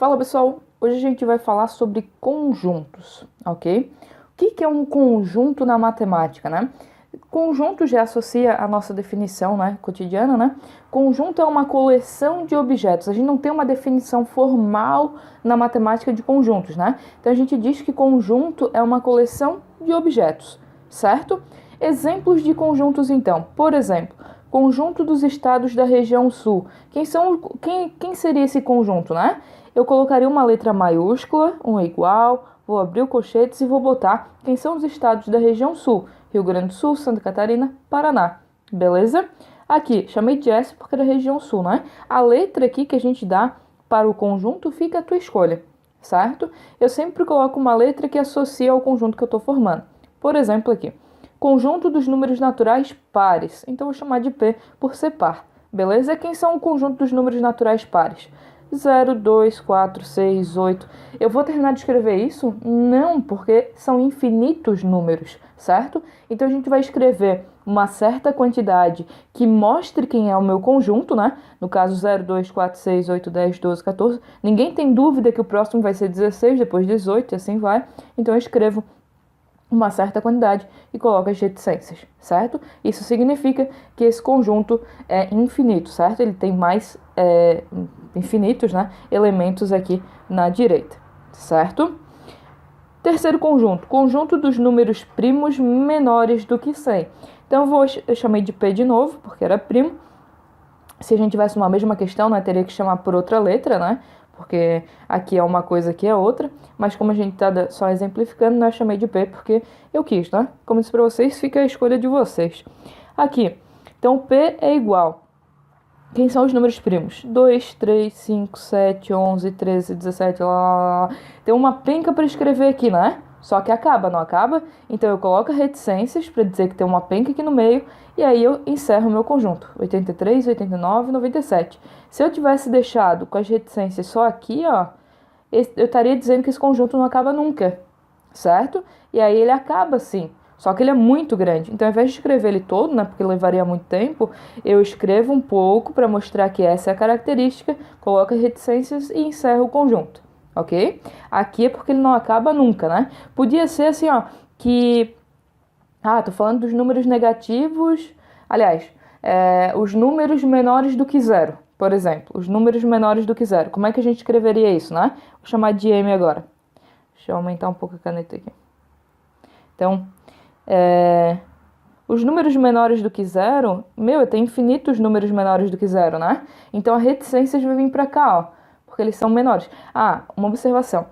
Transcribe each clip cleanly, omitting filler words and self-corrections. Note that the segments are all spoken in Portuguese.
Fala pessoal, hoje a gente vai falar sobre conjuntos, ok? O que é um conjunto na matemática, né? Conjunto já associa a nossa definição, né, cotidiana, né? Conjunto é uma coleção de objetos. A gente não tem uma definição formal na matemática de conjuntos, né? Então a gente diz que conjunto é uma coleção de objetos, certo? Exemplos de conjuntos então, por exemplo, conjunto dos estados da região sul. Quem seria esse conjunto, né? Eu colocaria uma letra maiúscula, um igual, vou abrir o colchetes e vou botar quem são os estados da região sul. Rio Grande do Sul, Santa Catarina, Paraná. Beleza? Aqui, chamei de S porque é da região sul, né? A letra aqui que a gente dá para o conjunto fica a tua escolha, certo? Eu sempre coloco uma letra que associa ao conjunto que eu estou formando. Por exemplo, aqui, conjunto dos números naturais pares. Então, eu vou chamar de P por ser par. Beleza? Quem são o conjunto dos números naturais pares? 0, 2, 4, 6, 8. Eu vou terminar de escrever isso? Não, porque são infinitos números, certo? Então a gente vai escrever uma certa quantidade que mostre quem é o meu conjunto, né? No caso 0, 2, 4, 6, 8, 10, 12, 14. Ninguém tem dúvida que o próximo vai ser 16, depois 18 e assim vai. Então eu escrevo uma certa quantidade e coloco as reticências, certo? Isso significa que esse conjunto é infinito, certo? Ele tem mais infinitos, né, elementos aqui na direita, certo? Terceiro conjunto, conjunto dos números primos menores do que 100. Então eu chamei de P de novo, porque era primo. Se a gente tivesse uma mesma questão, né, teria que chamar por outra letra, né? Porque aqui é uma coisa, aqui é outra, mas como a gente está só exemplificando, né, eu chamei de P porque eu quis, né? Como disse para vocês, fica a escolha de vocês. Aqui, então P é igual. Quem são os números primos? 2, 3, 5, 7, 11, 13, 17, lá. Tem uma penca para escrever aqui, né? Só que acaba, não acaba? Então eu coloco reticências para dizer que tem uma penca aqui no meio e aí eu encerro o meu conjunto. 83, 89, 97. Se eu tivesse deixado com as reticências só aqui, ó, eu estaria dizendo que esse conjunto não acaba nunca, certo? E aí ele acaba sim. Só que ele é muito grande. Então, ao invés de escrever ele todo, né, porque levaria muito tempo, eu escrevo um pouco para mostrar que essa é a característica, coloco as reticências e encerro o conjunto, ok? Aqui é porque ele não acaba nunca, né? Podia ser assim, ó, que... tô falando dos números negativos... Aliás, os números menores do que zero, por exemplo. Os números menores do que zero. Como é que a gente escreveria isso, né? Vou chamar de M agora. Deixa eu aumentar um pouco a caneta aqui. Então... os números menores do que zero, tem infinitos números menores do que zero, né? Então a reticências vai vir para cá, ó, porque eles são menores. Uma observação.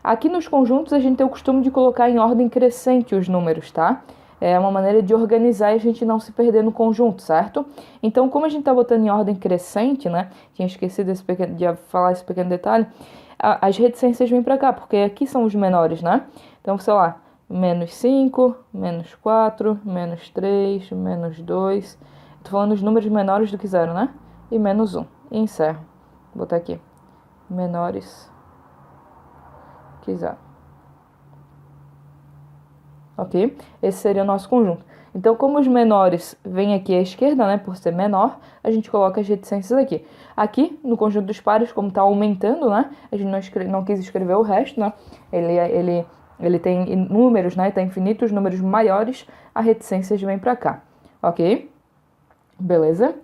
Aqui nos conjuntos a gente tem o costume de colocar em ordem crescente os números, tá? É uma maneira de organizar e a gente não se perder no conjunto, certo? Então, como a gente tá botando em ordem crescente, né? Tinha esquecido de falar esse pequeno detalhe. As reticências vêm para cá, porque aqui são os menores, né? Então, sei lá, menos 5, menos 4, menos 3, menos 2. Estou falando dos números menores do que zero, né? E menos 1. E encerro. Vou botar aqui. Menores que zero. Ok? Esse seria o nosso conjunto. Então, como os menores vêm aqui à esquerda, né? Por ser menor, a gente coloca as reticências aqui. Aqui, no conjunto dos pares, como está aumentando, né? A gente não quis escrever o resto, né? Ele tem números, né? Tem infinitos números maiores, a reticências vem para cá, ok? Beleza?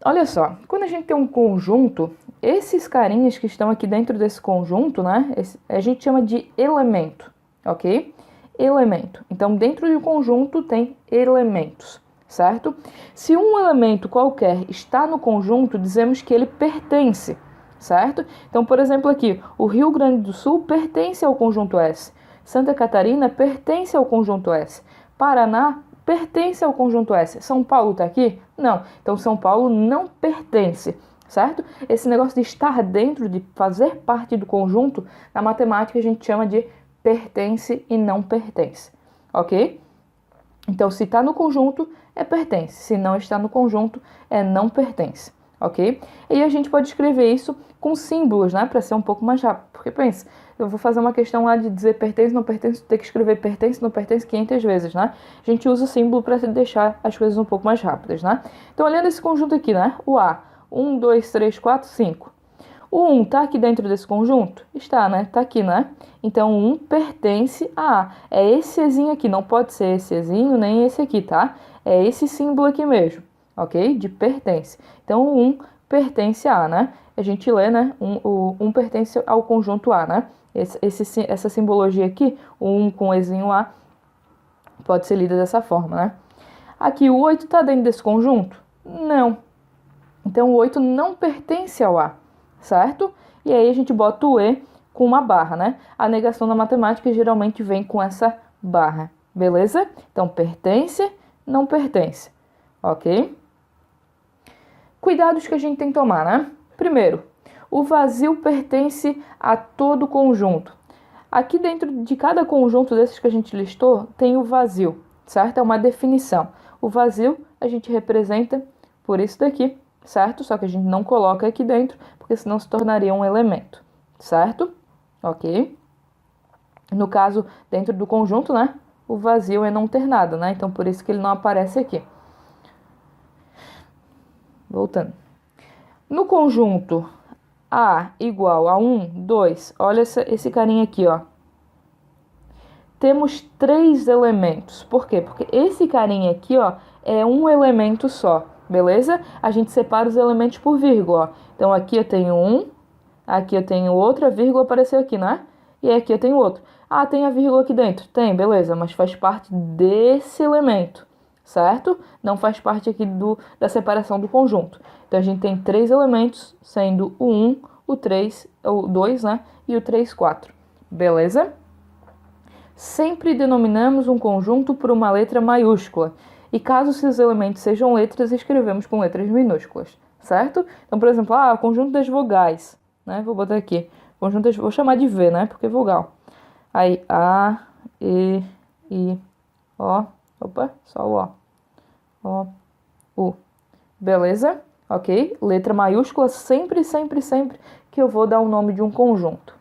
Olha só, quando a gente tem um conjunto, esses carinhas que estão aqui dentro desse conjunto, né? A gente chama de elemento, ok? Elemento. Então, dentro de um conjunto tem elementos, certo? Se um elemento qualquer está no conjunto, dizemos que ele pertence, certo? Então, por exemplo, aqui, o Rio Grande do Sul pertence ao conjunto S. Santa Catarina pertence ao conjunto S. Paraná pertence ao conjunto S. São Paulo está aqui? Não. Então, São Paulo não pertence, certo? Esse negócio de estar dentro, de fazer parte do conjunto, na matemática a gente chama de pertence e não pertence, ok? Então, se está no conjunto, é pertence. Se não está no conjunto, é não pertence, ok? E a gente pode escrever isso com símbolos, né? Para ser um pouco mais rápido. Porque, pensa, eu vou fazer uma questão lá de dizer pertence, não pertence, ter que escrever pertence, não pertence 500 vezes, né? A gente usa o símbolo para deixar as coisas um pouco mais rápidas, né? Então, olhando esse conjunto aqui, né? O A, 1, 2, 3, 4, 5. O 1 está aqui dentro desse conjunto? Está, né? Está aqui, né? Então, o 1 pertence a A. É esse Ezinho aqui, não pode ser esse Ezinho nem esse aqui, tá? É esse símbolo aqui mesmo, ok? De pertence. Então, o 1 pertence a A, né? A gente lê, né? O 1 pertence ao conjunto A, né? Essa simbologia aqui, o 1 com Ezinho A, pode ser lida dessa forma, né? Aqui, o 8 está dentro desse conjunto? Não. Então, o 8 não pertence ao A, certo? E aí a gente bota o E com uma barra, né? A negação na matemática geralmente vem com essa barra, beleza? Então, pertence, não pertence, ok? Cuidados que a gente tem que tomar, né? Primeiro, o vazio pertence a todo conjunto. Aqui dentro de cada conjunto desses que a gente listou, tem o vazio, certo? É uma definição. O vazio a gente representa por isso daqui, certo? Só que a gente não coloca aqui dentro, porque senão se tornaria um elemento, certo? Ok? No caso, dentro do conjunto, né? O vazio é não ter nada, né? Então, por isso que ele não aparece aqui. Voltando. No conjunto A igual a 1, 2, olha esse carinha aqui, ó. Temos 3 elementos. Por quê? Porque esse carinha aqui, ó, é um elemento só, beleza? A gente separa os elementos por vírgula, ó. Então, aqui eu tenho um, aqui eu tenho outro, a vírgula apareceu aqui, né? E aqui eu tenho outro. Ah, tem a vírgula aqui dentro? Tem, beleza, mas faz parte desse elemento, certo? Não faz parte aqui da separação do conjunto. Então, a gente tem 3 elementos, sendo o 1, o 3, o 2, né? E o 3, 4, beleza? Sempre denominamos um conjunto por uma letra maiúscula. E caso seus elementos sejam letras, escrevemos com letras minúsculas, certo? Então, por exemplo, o conjunto das vogais, né? Vou botar aqui. Vou chamar de V, né? Porque é vogal. Aí, A, E, I, O. Opa, só o O, U. Beleza? Ok? Letra maiúscula sempre, sempre, sempre que eu vou dar o nome de um conjunto.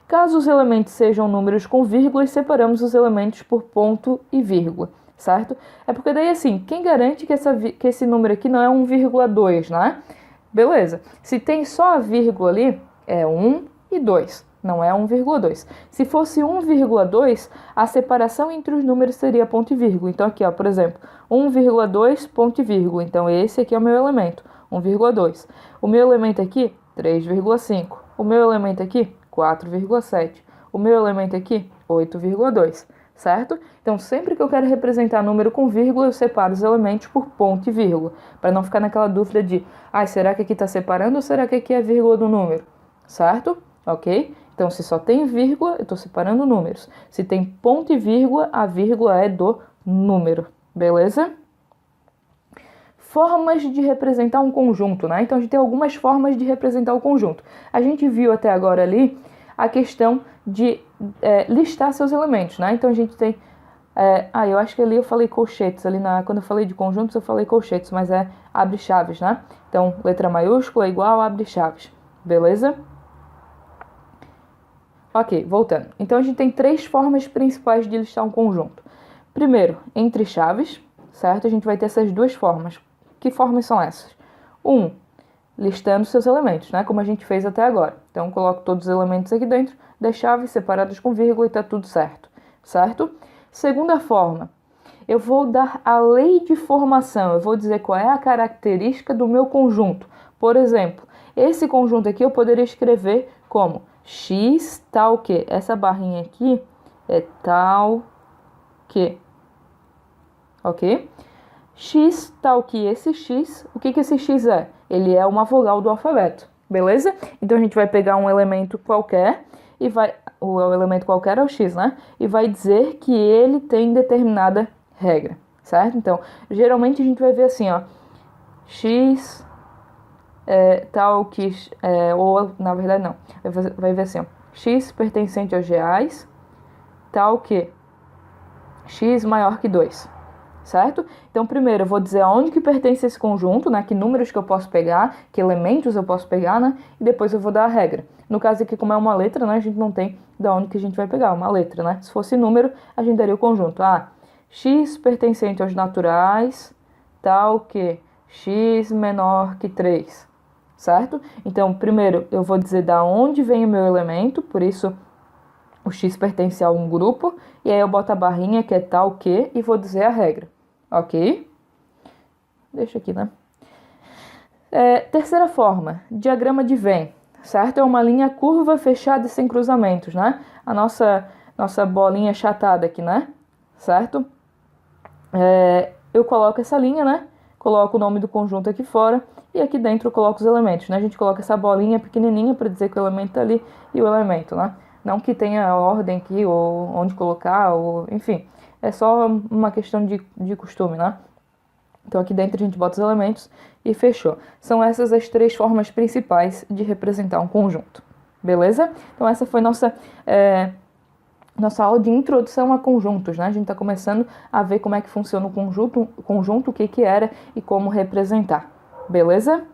Caso os elementos sejam números com vírgulas, separamos os elementos por ponto e vírgula, certo? É porque daí, assim, quem garante que esse número aqui não é 1,2, né? Beleza. Se tem só a vírgula ali, é 1 e 2, não é 1,2. Se fosse 1,2, a separação entre os números seria ponto e vírgula. Então, aqui, ó, por exemplo, 1,2, ponto e vírgula. Então, esse aqui é o meu elemento, 1,2. O meu elemento aqui, 3,5. O meu elemento aqui, 4,7. O meu elemento aqui, 8,2, certo? Então, sempre que eu quero representar número com vírgula, eu separo os elementos por ponto e vírgula, para não ficar naquela dúvida de, será que aqui está separando ou será que aqui é vírgula do número, certo? Ok? Então, se só tem vírgula, eu estou separando números. Se tem ponto e vírgula, a vírgula é do número, beleza? Formas de representar um conjunto, né? Então, a gente tem algumas formas de representar o conjunto. A gente viu até agora ali a questão de listar seus elementos, né? Então, a gente tem... eu acho que ali eu falei colchetes. Quando eu falei de conjuntos, eu falei colchetes, mas é abre-chaves, né? Então, letra maiúscula igual abre-chaves. Beleza? Ok, voltando. Então, a gente tem 3 formas principais de listar um conjunto. Primeiro, entre chaves, certo? A gente vai ter essas 2 formas. Que formas são essas? 1, listando seus elementos, né? Como a gente fez até agora. Então, coloco todos os elementos aqui dentro das chaves separadas com vírgula e tá tudo certo, certo? Segunda forma, eu vou dar a lei de formação. Eu vou dizer qual é a característica do meu conjunto. Por exemplo, esse conjunto aqui eu poderia escrever como x tal que. Essa barrinha aqui é tal que. Ok? X tal que esse X, o que esse X é? Ele é uma vogal do alfabeto, beleza? Então, a gente vai pegar um elemento qualquer e o elemento qualquer é o X, né? E vai dizer que ele tem determinada regra, certo? Então, geralmente a gente vai ver assim, ó, X tal que, ou na verdade não, vai ver assim, ó, X pertencente aos reais, tal que X maior que 2. Certo? Então, primeiro eu vou dizer aonde que pertence esse conjunto, né? Que números que eu posso pegar, que elementos eu posso pegar, né? E depois eu vou dar a regra. No caso aqui, como é uma letra, né? A gente não tem de onde que a gente vai pegar, uma letra, né? Se fosse número, a gente daria o conjunto. X pertencente aos naturais, tal que X menor que 3. certo? Então, primeiro eu vou dizer da onde vem o meu elemento, por isso o X pertence a um grupo, e aí eu boto a barrinha que é tal que, e vou dizer a regra, ok? Deixa aqui, né? Terceira forma, diagrama de Venn, certo? É uma linha curva, fechada e sem cruzamentos, né? A nossa bolinha achatada aqui, né? Certo? Eu coloco essa linha, né? Coloco o nome do conjunto aqui fora, e aqui dentro eu coloco os elementos, né? A gente coloca essa bolinha pequenininha para dizer que o elemento tá ali e o elemento, né? Não que tenha a ordem aqui, ou onde colocar, ou enfim. É só uma questão de costume, né? Então aqui dentro a gente bota os elementos e fechou. São essas as três formas principais de representar um conjunto. Beleza? Então essa foi nossa aula de introdução a conjuntos, né? A gente está começando a ver como é que funciona o conjunto, o que era e como representar. Beleza?